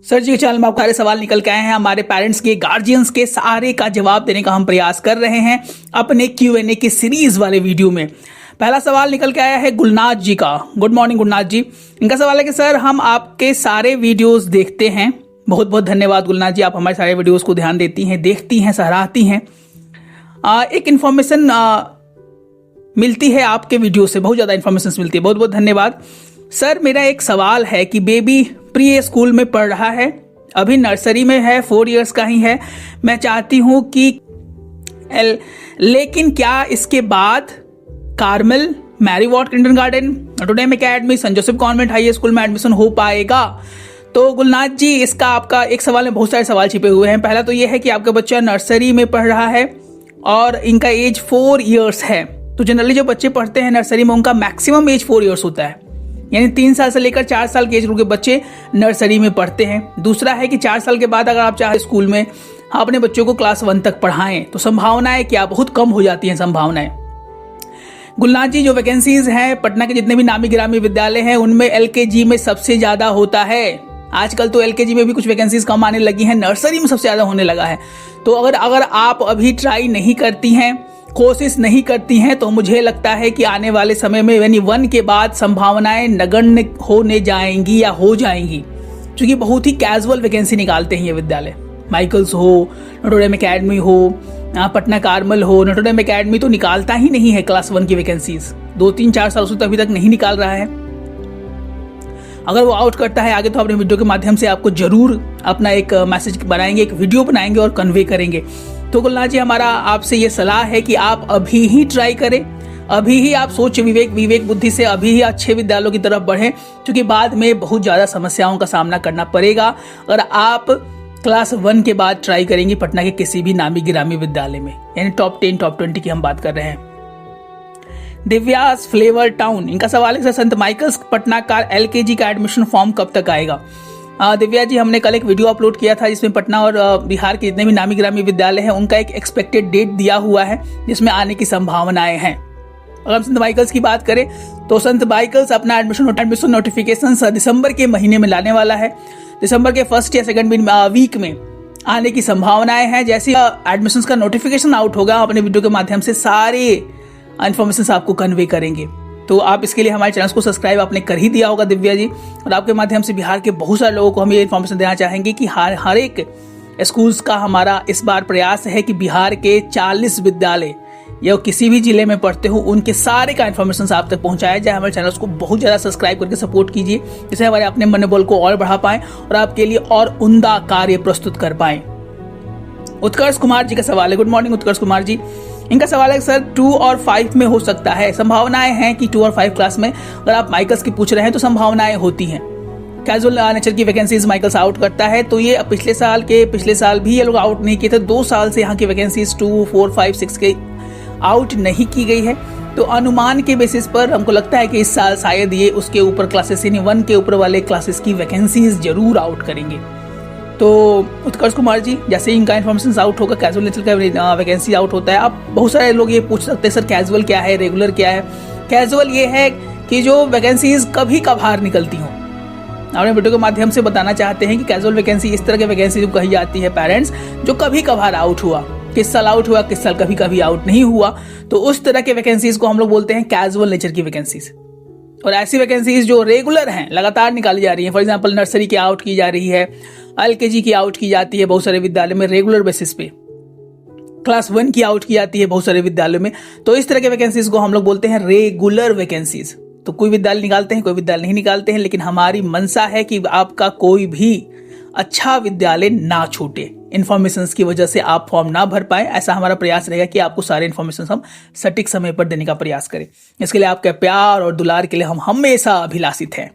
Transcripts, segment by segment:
Sir जी के channel में आपको सारे सवाल निकल के आए हैं। हमारे पेरेंट्स के, गार्जियंस के सारे का जवाब देने का हम प्रयास कर रहे हैं अपने Q&A के सीरीज वाले वीडियो में। पहला सवाल निकल के आया है गुलनाथ जी का। गुड मॉर्निंग गुलनाथ जी। इनका सवाल है कि सर हम आपके सारे वीडियोस देखते हैं। बहुत बहुत धन्यवाद गुलनाथ जी, आप हमारे सारे वीडियोस को ध्यान देती हैं, देखती हैं, सराहती हैं। एक इन्फॉर्मेशन मिलती है आपके वीडियो से, बहुत ज़्यादा इन्फॉर्मेशन मिलती है। बहुत बहुत धन्यवाद। सर मेरा एक सवाल है कि बेबी प्री स्कूल में पढ़ रहा है, अभी नर्सरी में है, 4 इयर्स का ही है। मैं चाहती हूँ कि लेकिन क्या इसके बाद Carmel, Mary Ward kindergarten, Notre Dame academy, Saint Joseph convent high school में एडमिशन हो पाएगा? तो गुलनाथ जी, इसका आपका एक सवाल में बहुत सारे सवाल छिपे हुए हैं। पहला तो ये है कि आपका बच्चा नर्सरी में पढ़ रहा है और इनका एज 4 इयर्स है। तो जनरली जो बच्चे पढ़ते हैं नर्सरी में उनका मैक्सिमम एज 4 इयर्स होता है, यानी 3 साल से लेकर 4 साल के एज ग्रुप के बच्चे नर्सरी में पढ़ते हैं। दूसरा है कि 4 साल के बाद अगर आप चाहे स्कूल में अपने बच्चों को क्लास 1 तक पढ़ाएं तो संभावनाएं क्या, बहुत कम हो जाती हैं संभावनाएं। गुलनाथ जी, जो वैकेंसीज हैं पटना के जितने भी नामी गिरामी विद्यालय हैं उनमें LKG में सबसे ज्यादा होता है। आजकल तो LKG में भी कुछ वैकेंसीज कम आने लगी हैं, नर्सरी में सबसे ज्यादा होने लगा है। तो अगर आप अभी ट्राई नहीं करती हैं, कोशिश नहीं करती हैं, तो मुझे लगता है कि आने वाले समय में यानी 1 के बाद संभावनाएं नगण्य होने जाएंगी या हो जाएंगी, क्योंकि बहुत ही कैजुअल वैकेंसी निकालते हैं ये विद्यालय। माइकल्स हो, नोटर डेम एकेडमी हो, पटना कार्मल हो। नोटर डेम एकेडमी तो निकालता ही नहीं है क्लास 1 की वैकेंसीज, 2-3-4 साल से तो अभी तक नहीं निकाल रहा है। अगर वो आउट करता है आगे तो अपने वीडियो के माध्यम से आपको जरूर अपना एक मैसेज बनाएंगे, एक वीडियो बनाएंगे और कन्वे करेंगे। तो गुलनाथ जी, हमारा आपसे ये सलाह है कि आप अभी ही ट्राई करें, अभी ही आप सोच विवेक बुद्धि से अभी ही अच्छे विद्यालयों की तरफ बढ़ें, क्योंकि बाद में बहुत ज़्यादा समस्याओं का सामना करना पड़ेगा अगर आप क्लास 1 के बाद ट्राई करेंगे पटना के किसी भी नामी गिरामी विद्यालय में, यानी टॉप 10 टॉप 20 की हम बात कर रहे हैं। दिव्यास फ्लेवर टाउन, इनका सवाल है सर संत माइकल्स पटना का LKG का एडमिशन फॉर्म कब तक आएगा? दिव्या जी, हमने कल एक वीडियो अपलोड किया था जिसमें पटना और बिहार के जितने भी नामी गिरामी विद्यालय हैं उनका एक एक्सपेक्टेड डेट दिया हुआ है जिसमें आने की संभावनाएं हैं। अगर हम संत माइकल्स की बात करें तो संत माइकल्स अपना एडमिशन नोटिफिकेशन दिसंबर के महीने में लाने वाला है। दिसंबर के 1st या 2nd वीक में आने की संभावनाएं हैं। जैसे एडमिशंस का नोटिफिकेशन आउट होगा, अपने वीडियो के माध्यम से सारे इन्फॉर्मेशन आपको कन्वे करेंगे। तो आप इसके लिए हमारे चैनल को सब्सक्राइब आपने कर ही दिया होगा दिव्या जी, और आपके माध्यम से बिहार के बहुत सारे लोगों को हम ये इन्फॉर्मेशन देना चाहेंगे कि हर एक स्कूल्स का हमारा इस बार प्रयास है कि बिहार के 40 विद्यालय या किसी भी जिले में पढ़ते हो उनके सारे का इन्फॉर्मेशन आप तक पहुंचाया जाए। हमारे चैनल को बहुत ज़्यादा सब्सक्राइब करके सपोर्ट कीजिए, जिससे हमारे अपने मनोबल को और बढ़ा पाएं और आपके लिए और उम्दा कार्य प्रस्तुत कर पाएं। उत्कर्ष कुमार जी का सवाल है। गुड मॉर्निंग उत्कर्ष कुमार जी। इनका सवाल है सर 2 और 5 में हो सकता है, संभावनाएं हैं कि 2 और 5 क्लास में, अगर आप माइकल्स की पूछ रहे हैं तो संभावनाएं होती हैं। कैजुअल नेचर की वैकेंसीज माइकल्स आउट करता है, तो ये पिछले साल भी ये लोग आउट नहीं किए थे। 2 साल से यहाँ की वैकेंसीज 2, 4, 5, 6 के आउट नहीं की गई है। तो अनुमान के बेसिस पर हमको लगता है कि इस साल शायद ये उसके ऊपर क्लासेस यानी 1 के ऊपर वाले क्लासेस की वैकेंसीज जरूर आउट करेंगे। तो उत्कर्ष कुमार जी, जैसे ही इनका इन्फॉर्मेशन आउट होगा, कैजुअल नेचर का वैकेंसी आउट होता है। आप बहुत सारे लोग ये पूछ सकते हैं सर कैजुअल क्या है, रेगुलर क्या है? कैजुअल ये है कि जो वैकेंसीज कभी कभार निकलती हों। अपने वीडियो के माध्यम से बताना चाहते हैं कि कैजुअल वैकेंसी इस तरह की वैकेंसी जो कही जाती है पेरेंट्स, जो कभी कभार आउट हुआ, किस साल आउट हुआ, किस साल कभी कभी आउट नहीं हुआ, तो उस तरह के वैकेंसीज को हम लोग बोलते हैं कैजुअल नेचर की वैकेंसीज। और ऐसी वैकेंसीज जो रेगुलर हैं, लगातार निकाली जा रही हैं, फॉर एग्जांपल नर्सरी की आउट की जा रही है, LKG की आउट की जाती है बहुत सारे विद्यालयों में रेगुलर बेसिस पे, क्लास 1 की आउट की जाती है बहुत सारे विद्यालयों में, तो इस तरह के वैकेंसीज को हम लोग बोलते हैं रेगुलर वैकेंसीज। तो कोई विद्यालय निकालते हैं, कोई विद्यालय नहीं निकालते हैं, लेकिन हमारी मंशा है कि आपका कोई भी अच्छा विद्यालय ना छूटे, इन्फॉर्मेशन की वजह से आप फॉर्म ना भर पाए। ऐसा हमारा प्रयास रहेगा कि आपको सारे इन्फॉर्मेशन हम सटीक समय पर देने का प्रयास करें। इसके लिए आपके प्यार और दुलार के लिए हम हमेशा अभिलाषित हैं।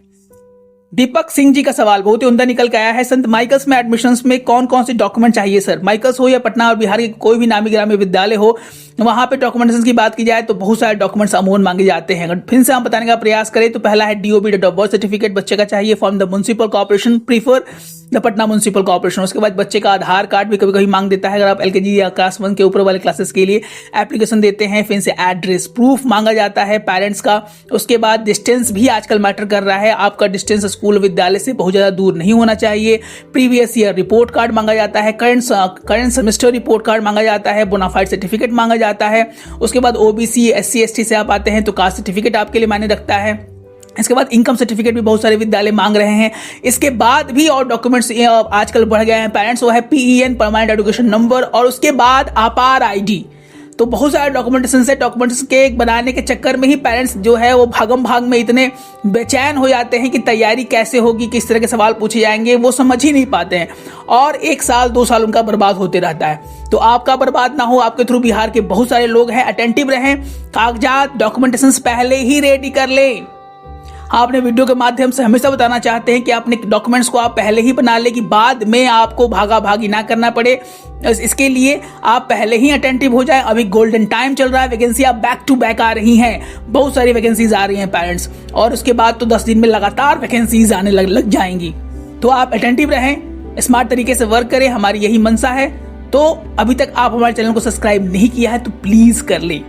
दीपक सिंह जी का सवाल बहुत ही उम्दा निकल के आया है। संत माइकल्स में एडमिशंस में कौन कौन से डॉक्यूमेंट चाहिए सर? माइकल्स हो या पटना और बिहार के कोई भी नामी गिरामी विद्यालय हो, वहां पे डॉक्यूमेंटेशन की बात की जाए तो बहुत सारे डॉक्यूमेंट्स अमूमन मांगे जाते हैं। अगर फिर से हम बताने का प्रयास करें तो पहला है DOB date of birth certificate बच्चे का चाहिए from the municipal corporation prefer the Patna municipal corporation. उसके बाद बच्चे का आधार कार्ड भी कभी कभी मांग देता है, अगर आप एलकेजी या क्लास 1 के ऊपर वाले क्लासेस के लिए एप्लीकेशन देते हैं। फिर से एड्रेस प्रूफ मांगा जाता है पेरेंट्स का। उसके बाद डिस्टेंस भी आजकल मैटर कर रहा है, आपका डिस्टेंस स्कूल विद्यालय से बहुत ज़्यादा दूर नहीं होना चाहिए। प्रीवियस ईयर रिपोर्ट कार्ड मांगा जाता है, करंट सेमेस्टर रिपोर्ट कार्ड मांगा जाता है, बोनाफाइड सर्टिफिकेट मांगा जाता है। उसके बाद ओबीसी एससी एसटी से आप आते हैं तो कास्ट सर्टिफिकेट आपके लिए मायने रखता है। इसके बाद इनकम सर्टिफिकेट भी बहुत सारे विद्यालय मांग रहे हैं। इसके बाद भी और डॉक्यूमेंट्स आजकल बढ़ गए हैं पेरेंट्स, वो है पीईएन परमानेंट एजुकेशन नंबर, और उसके बाद आपार आईडी। तो बहुत सारे डॉक्यूमेंटेशन से डॉक्यूमेंट्स के बनाने के चक्कर में ही पेरेंट्स जो है वो भागम भाग में इतने बेचैन हो जाते हैं कि तैयारी कैसे होगी, किस तरह के सवाल पूछे जाएंगे, वो समझ ही नहीं पाते हैं और 1 साल 2 साल उनका बर्बाद होते रहता है। तो आपका बर्बाद ना हो, आपके थ्रू बिहार के बहुत सारे लोग हैं, अटेंटिव रहें, कागजात डॉक्यूमेंटेशन पहले ही रेडी कर लें। आपने वीडियो के माध्यम से हमेशा बताना चाहते हैं कि अपने डॉक्यूमेंट्स को आप पहले ही बना लें कि बाद में आपको भागा भागी ना करना पड़े। इसके लिए आप पहले ही अटेंटिव हो जाएं। अभी गोल्डन टाइम चल रहा है, वैकेंसी आप बैक टू बैक आ रही हैं, बहुत सारी वैकेंसीज आ रही हैं पेरेंट्स, और उसके बाद तो 10 दिन में लगातार वैकेंसीज आने लग जाएंगी। तो आप अटेंटिव रहें, स्मार्ट तरीके से वर्क करें, हमारी यही मंशा है। तो अभी तक आप हमारे चैनल को सब्सक्राइब नहीं किया है तो प्लीज कर लें।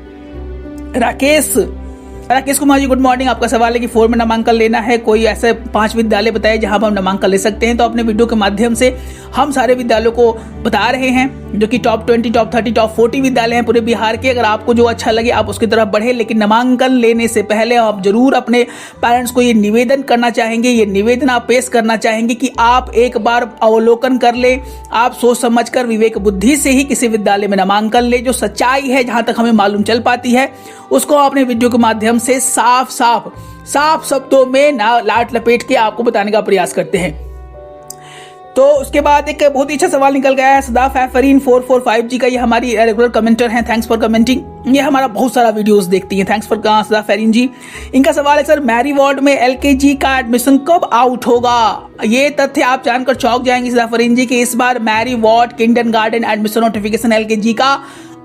Rakesh Kumar ji good morning. आपका सवाल है कि 4 में नामांकन लेना है, कोई ऐसे 5 विद्यालय बताए जहां हम नामांकन ले सकते हैं। तो अपने वीडियो के माध्यम से हम सारे विद्यालयों को बता रहे हैं जो कि टॉप 20, टॉप 30, टॉप 40 विद्यालय हैं पूरे बिहार के। अगर आपको जो अच्छा लगे आप उसकी तरफ बढ़े, लेकिन नामांकन लेने से पहले आप जरूर अपने पेरेंट्स को ये निवेदन करना चाहेंगे, ये निवेदन आप पेश करना चाहेंगे कि आप एक बार अवलोकन कर ले, आप सोच समझ कर विवेक बुद्धि से ही किसी विद्यालय में नामांकन ले। जो सच्चाई है जहां तक हमें मालूम चल पाती है उसको अपने वीडियो के माध्यम से साफ शब्दों में ना लाट लपेट के आपको बताने का प्रयास करते हैं। तो उसके बाद एक बहुत ही अच्छा सवाल निकल गया है सदा फैफरीन 445 जी का, ये हमारी रेगुलर कमेंटर हैं, थैंक्स फॉर कमेंटिंग। ये हमारा बहुत सारा वीडियोस देखती हैं, थैंक्स फॉर सदा फैरीन जी। इनका सवाल है सर मैरी वार्ड में एलकेजी का एडमिशन कब आउट होगा? ये तथ्य आप जानकर चौंक जाएंगे सदा फैरीन जी कि इस बार Mary Ward kindergarten admission notification LKG का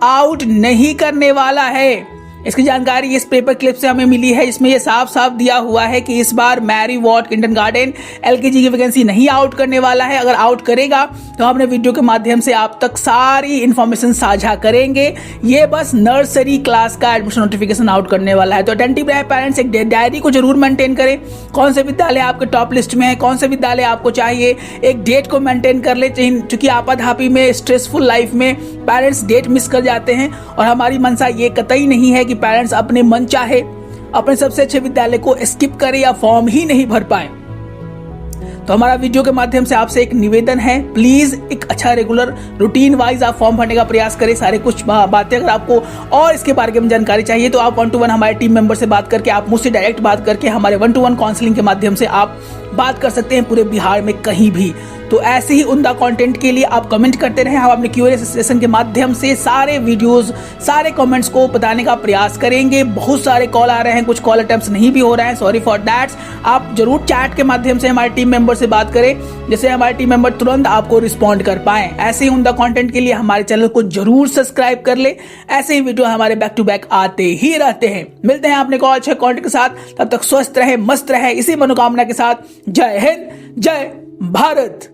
आउट नहीं करने वाला है। इसकी जानकारी इस पेपर क्लिप से हमें मिली है, जिसमें ये साफ दिया हुआ है कि इस बार मैरी वार्ड किंडरगार्टन एलकेजी की वैकेंसी नहीं आउट करने वाला है। अगर आउट करेगा तो हम अपने वीडियो के माध्यम से आप तक सारी इंफॉर्मेशन साझा करेंगे। ये बस नर्सरी क्लास का एडमिशन नोटिफिकेशन आउट करने वाला है। तो अटेंटिव रहे पेरेंट्स, एक डायरी को जरूर मेंटेन करें, कौन से विद्यालय आपके टॉप लिस्ट में है, कौन से विद्यालय आपको चाहिए, एक डेट को मेंटेन कर ले। चूंकि आपाधापी में स्ट्रेसफुल लाइफ में पेरेंट्स डेट मिस कर जाते हैं, और हमारी मंशा ये कतई नहीं है कि पेरेंट्स अपने मन चाहे अपने सबसे अच्छे विद्यालय को स्किप करें या फॉर्म ही नहीं भर पाए। तो हमारा वीडियो के माध्यम से आपसे एक निवेदन है, प्लीज एक अच्छा रेगुलर रूटीन वाइज आप फॉर्म भरने का प्रयास करें। सारे कुछ बातें अगर आपको और इसके बारे में जानकारी चाहिए तो आप 1-to-1 हमारे टीम मेंबर से बात करके, आप मुझसे डायरेक्ट बात करके हमारे 1-to-1 काउंसलिंग के माध्यम से आप बात कर सकते हैं पूरे बिहार में कहीं भी। तो ऐसे ही उम्दा कंटेंट के लिए आप कमेंट करते रहें, हम अपने Q&A सेशन के माध्यम से सारे वीडियोस, सारे कमेंट्स को बताने का प्रयास करेंगे। बहुत सारे कॉल आ रहे हैं, कुछ कॉल अटेम्प्ट्स नहीं भी हो रहे हैं, सॉरी फॉर दैट। आप जरूर चैट के माध्यम से हमारे टीम मेंबर से बात करें, जिससे हमारे टीम मेंबर तुरंत आपको रिस्पॉन्ड कर पाए। ऐसे ही उम्दा कंटेंट के लिए हमारे चैनल को जरूर सब्सक्राइब कर ले, ऐसे ही वीडियो हमारे बैक टू बैक आते ही रहते हैं। मिलते हैं अपने को अच्छे कंटेंट के साथ, तब तक स्वस्थ रहे, मस्त रहे, इसी मनोकामना के साथ। जय हिंद, जय भारत।